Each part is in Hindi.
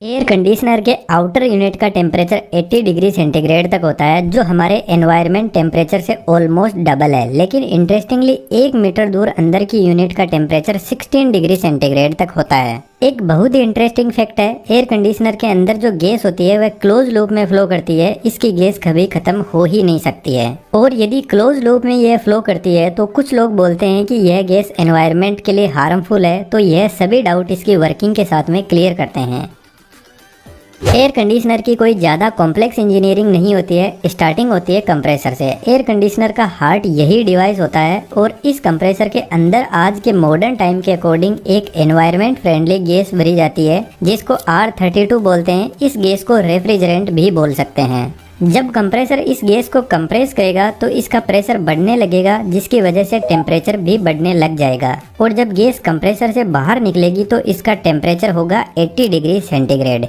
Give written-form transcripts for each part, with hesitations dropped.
एयर कंडीशनर के आउटर यूनिट का टेम्परेचर 80 डिग्री सेंटीग्रेड तक होता है, जो हमारे एनवायरनमेंट टेम्परेचर से ऑलमोस्ट डबल है। लेकिन इंटरेस्टिंगली 1 मीटर दूर अंदर की यूनिट का टेम्परेचर 16 डिग्री सेंटीग्रेड तक होता है। एक बहुत ही इंटरेस्टिंग फैक्ट है, एयर कंडीशनर के अंदर जो गैस होती है वह क्लोज लूप में फ्लो करती है। इसकी गैस कभी खत्म हो ही नहीं सकती है, और यदि क्लोज लूप में यह फ्लो करती है तो कुछ लोग बोलते हैं कि यह गैस एनवायरनमेंट के लिए हार्मफुल है। तो यह सभी डाउट इसकी वर्किंग के साथ में क्लियर करते हैं। एयर कंडीशनर की कोई ज़्यादा कॉम्प्लेक्स इंजीनियरिंग नहीं होती है, स्टार्टिंग होती है कंप्रेसर से। एयर कंडीशनर का हार्ट यही डिवाइस होता है, और इस कंप्रेसर के अंदर आज के मॉडर्न टाइम के अकॉर्डिंग एक एनवायरनमेंट फ्रेंडली गैस भरी जाती है, जिसको R32 बोलते हैं। इस गैस को रेफ्रिजरेंट भी बोल सकते हैं। जब कंप्रेसर इस गैस को कंप्रेस करेगा तो इसका प्रेशर बढ़ने लगेगा, जिसकी वजह से टेम्परेचर भी बढ़ने लग जाएगा। और जब गैस कंप्रेसर से बाहर निकलेगी तो इसका टेम्परेचर होगा 80 डिग्री सेंटीग्रेड।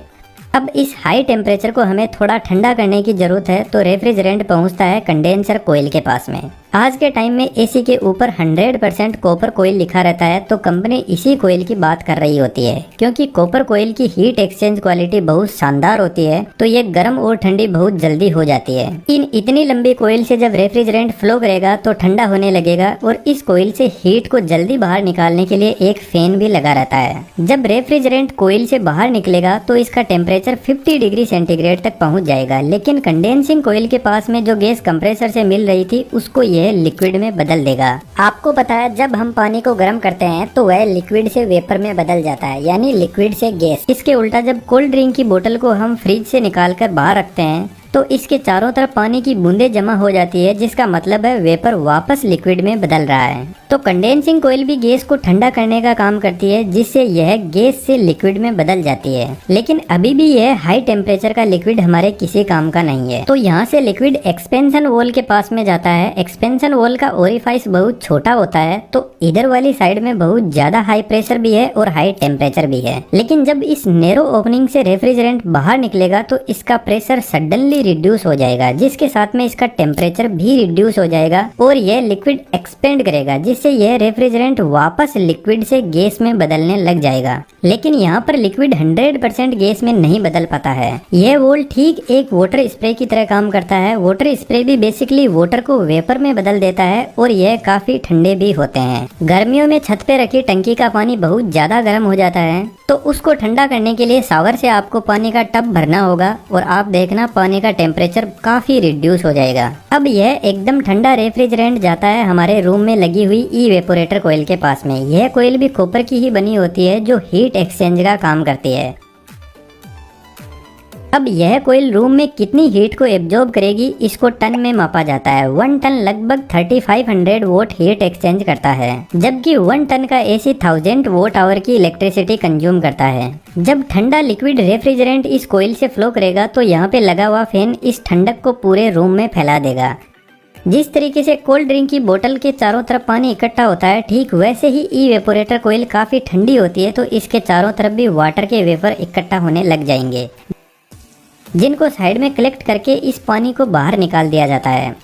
अब इस हाई टेम्परेचर को हमें थोड़ा ठंडा करने की जरूरत है, तो रेफ्रिजरेंट पहुंचता है कंडेंसर कोयल के पास में। आज के टाइम में एसी के ऊपर 100% कॉपर कोयल लिखा रहता है, तो कंपनी इसी कोयल की बात कर रही होती है, क्योंकि कॉपर कोयल की हीट एक्सचेंज क्वालिटी बहुत शानदार होती है, तो ये गर्म और ठंडी बहुत जल्दी हो जाती है। इन इतनी लंबी कोयल से जब रेफ्रिजरेंट फ्लो करेगा तो ठंडा होने लगेगा, और इस कोयल से हीट को जल्दी बाहर निकालने के लिए एक फैन भी लगा रहता है। जब रेफ्रिजरेंट कोयल से बाहर निकलेगा तो इसका टेम्परेचर 50 डिग्री सेंटीग्रेड तक पहुंच जाएगा। लेकिन कंडेंसिंग कोयल के पास में जो गैस कंप्रेसर से मिल रही थी उसको यह लिक्विड में बदल देगा। आपको पता है, जब हम पानी को गर्म करते हैं तो वह लिक्विड से वेपर में बदल जाता है, यानी लिक्विड से गैस। इसके उल्टा जब कोल्ड ड्रिंक की बोतल को हम फ्रिज से निकाल कर बाहर रखते हैं तो इसके चारों तरफ पानी की बूंदें जमा हो जाती है, जिसका मतलब है वेपर वापस लिक्विड में बदल रहा है। तो कंडेंसिंग कोयल भी गैस को ठंडा करने का काम करती है, जिससे यह गैस से लिक्विड में बदल जाती है। लेकिन अभी भी यह हाई टेम्परेचर का लिक्विड हमारे किसी काम का नहीं है। तो यहाँ से लिक्विड एक्सपेंशन वॉल के पास में जाता है। एक्सपेंशन वॉल का ओरिफाइस बहुत छोटा होता है, तो इधर वाली साइड में बहुत ज्यादा हाई प्रेशर भी है और हाई टेम्परेचर भी है। लेकिन जब इस नैरो ओपनिंग से रेफ्रिजरेंट बाहर निकलेगा तो इसका प्रेशर सडनली रिड्यूस हो जाएगा, जिसके साथ में इसका टेम्परेचर भी रिड्यूस हो जाएगा, और यह लिक्विड एक्सपेंड करेगा, जिससे यह रेफ्रिजरेंट वापस लिक्विड से गैस में बदलने लग जाएगा। लेकिन यहाँ पर लिक्विड 100% गैस में नहीं बदल पाता है। यह वॉल ठीक एक वाटर स्प्रे की तरह काम करता है। वाटर स्प्रे भी बेसिकली वाटर को वेपर में बदल देता है, और यह काफी ठंडे भी होते हैं। गर्मियों में छत पे रखी टंकी का पानी बहुत ज्यादा गर्म हो जाता है, तो उसको ठंडा करने के लिए शावर से आपको पानी का टब भरना होगा, और आप देखना पानी का टेम्परेचर काफी रिड्यूस हो जाएगा। अब यह एकदम ठंडा रेफ्रिजरेंट जाता है हमारे रूम में लगी हुई इवेपोरेटर कोयल के पास में। यह कोयल भी कॉपर की ही बनी होती है, जो हीट एक्सचेंज का काम करती है। अब यह कोयल रूम में कितनी हीट को एब्जॉर्ब करेगी, इसको टन में मापा जाता है। 1 टन लगभग 3500 वोट हीट एक्सचेंज करता है, जबकि 1 टन का एसी 1000 वोट आवर की इलेक्ट्रिसिटी कंज्यूम करता है। जब ठंडा लिक्विड रेफ्रिजरेंट इस कोयल से फ्लो करेगा तो यहाँ पे लगा हुआ फैन इस ठंडक को पूरे रूम में फैला देगा। जिस तरीके से कोल्ड ड्रिंक की बोतल के चारों तरफ पानी इकट्ठा होता है, ठीक वैसे ही इवेपोरेटर कोयल काफी ठंडी होती है, तो इसके चारों तरफ भी वाटर के वेपर इकट्ठा होने लग जाएंगे, जिनको साइड में कलेक्ट करके इस पानी को बाहर निकाल दिया जाता है।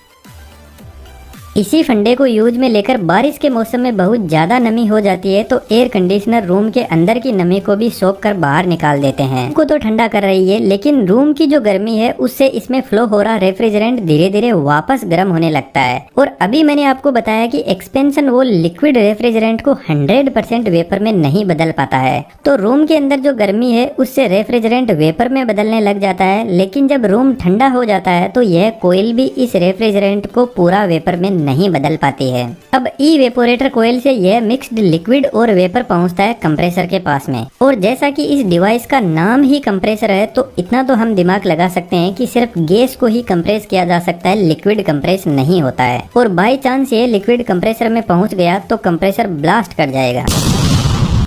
इसी फंडे को यूज में लेकर बारिश के मौसम में बहुत ज्यादा नमी हो जाती है, तो एयर कंडीशनर रूम के अंदर की नमी को भी सोख कर बाहर निकाल देते हैं। को तो ठंडा कर रही है, लेकिन रूम की जो गर्मी है उससे इसमें फ्लो हो रहा रेफ्रिजरेंट धीरे धीरे वापस गर्म होने लगता है। और अभी मैंने आपको बताया कि एक्सपेंशन वॉल लिक्विड रेफ्रिजरेंट को 100% वेपर में नहीं बदल पाता है, तो रूम के अंदर जो गर्मी है उससे रेफ्रिजरेंट वेपर में बदलने लग जाता है। लेकिन जब रूम ठंडा हो जाता है तो यह कोयल भी इस रेफ्रिजरेंट को पूरा वेपर में नहीं बदल पाती है। अब इवेपोरेटर कोयल से यह मिक्स्ड लिक्विड और वेपर पहुंचता है कंप्रेसर के पास में, और जैसा कि इस डिवाइस का नाम ही कंप्रेसर है, तो इतना तो हम दिमाग लगा सकते हैं कि सिर्फ गैस को ही कंप्रेस किया जा सकता है, लिक्विड कंप्रेस नहीं होता है। और बाई चांस ये लिक्विड कंप्रेसर में पहुंच गया तो कंप्रेसर ब्लास्ट कर जाएगा,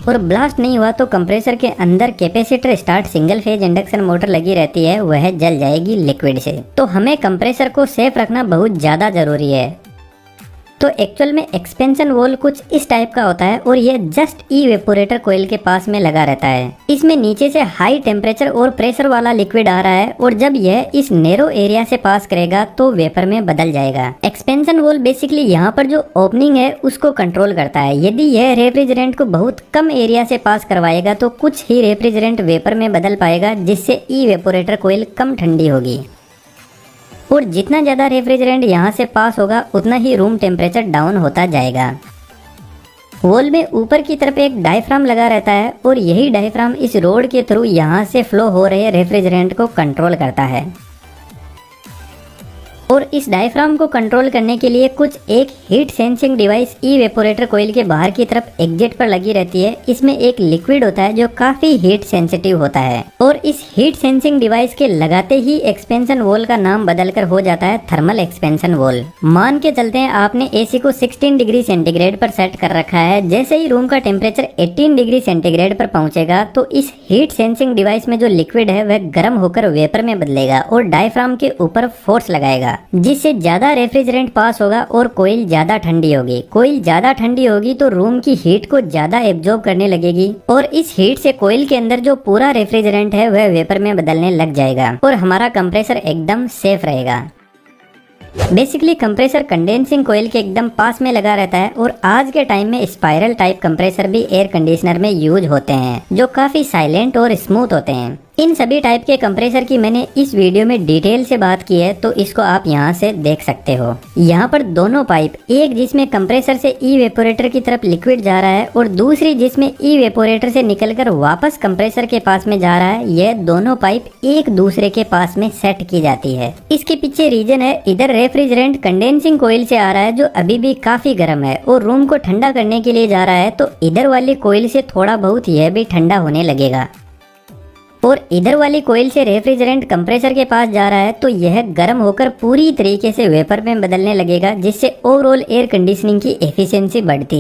और ब्लास्ट नहीं हुआ तो कंप्रेसर के अंदर capacitor start single phase induction motor लगी रहती है, वह जल जाएगी लिक्विड से। तो हमें कंप्रेसर को सेफ रखना बहुत ज्यादा जरूरी है। तो एक्चुअल में एक्सपेंशन वॉल कुछ इस टाइप का होता है और यह जस्ट इवेपोरेटर कोयल के पास में लगा रहता है। इसमें नीचे से हाई टेम्परेचर और प्रेशर वाला लिक्विड आ रहा है और जब यह इस नैरो एरिया से पास करेगा तो वेपर में बदल जाएगा। एक्सपेंशन वॉल बेसिकली यहाँ पर जो ओपनिंग है उसको कंट्रोल करता है। यदि यह रेफ्रिजरेंट को बहुत कम एरिया से पास करवाएगा तो कुछ ही रेफ्रिजरेंट वेपर में बदल पाएगा, जिससे इवेपोरेटर कोयल कम ठंडी होगी। और जितना ज़्यादा रेफ्रिजरेंट यहाँ से पास होगा उतना ही रूम टेम्परेचर डाउन होता जाएगा। वॉल में ऊपर की तरफ एक डायफ्राम लगा रहता है और यही डायफ्राम इस रोड के थ्रू यहाँ से फ्लो हो रहे रेफ्रिजरेंट को कंट्रोल करता है। और इस डायफ्राम को कंट्रोल करने के लिए कुछ एक हीट सेंसिंग डिवाइस इवेपोरेटर कोयल के बाहर की तरफ एग्जिट पर लगी रहती है। इसमें एक लिक्विड होता है जो काफी हीट सेंसिटिव होता है और इस हीट सेंसिंग डिवाइस के लगाते ही एक्सपेंशन वॉल का नाम बदलकर हो जाता है थर्मल एक्सपेंशन वॉल। मान के चलते हैं आपने एसी को 16 डिग्री सेंटीग्रेड पर सेट कर रखा है। जैसे ही रूम का टेम्परेचर 18 डिग्री सेंटीग्रेड पर पहुंचेगा तो इस हीट सेंसिंग डिवाइस में जो लिक्विड है वह गर्म होकर वेपर में बदलेगा और डायफ्राम के ऊपर फोर्स लगाएगा, जिससे ज्यादा रेफ्रिजरेंट पास होगा और कोयल ज्यादा ठंडी होगी। कोयल ज्यादा ठंडी होगी तो रूम की हीट को ज्यादा एब्जॉर्ब करने लगेगी और इस हीट से कोयल के अंदर जो पूरा रेफ्रिजरेंट है वह वेपर में बदलने लग जाएगा और हमारा कंप्रेसर एकदम सेफ रहेगा। बेसिकली कंप्रेसर कंडेंसिंग कोयल के एकदम पास में लगा रहता है और आज के टाइम में स्पाइरल टाइप कंप्रेसर भी एयर कंडीशनर में यूज होते हैं जो काफी साइलेंट और स्मूथ होते हैं। इन सभी टाइप के कंप्रेसर की मैंने इस वीडियो में डिटेल से बात की है, तो इसको आप यहाँ से देख सकते हो। यहाँ पर दोनों पाइप, एक जिसमें कंप्रेसर से इवेपोरेटर की तरफ लिक्विड जा रहा है और दूसरी जिसमें इवेपोरेटर से निकलकर वापस कंप्रेसर के पास में जा रहा है, यह दोनों पाइप एक दूसरे के पास में सेट की जाती है। इसके पीछे रीजन है, इधर रेफ्रिजरेंट कंडेंसिंग कोयल से आ रहा है जो अभी भी काफी गर्म है और रूम को ठंडा करने के लिए जा रहा है, तो इधर वाली कोयल से थोड़ा बहुत यह भी ठंडा होने लगेगा और इधर वाली कोयल से रेफ्रिजरेंट कंप्रेसर के पास जा रहा है तो यह गर्म होकर पूरी तरीके से वेपर में बदलने लगेगा, जिससे ओवरऑल एयर कंडीशनिंग की एफिशिएंसी बढ़ती है।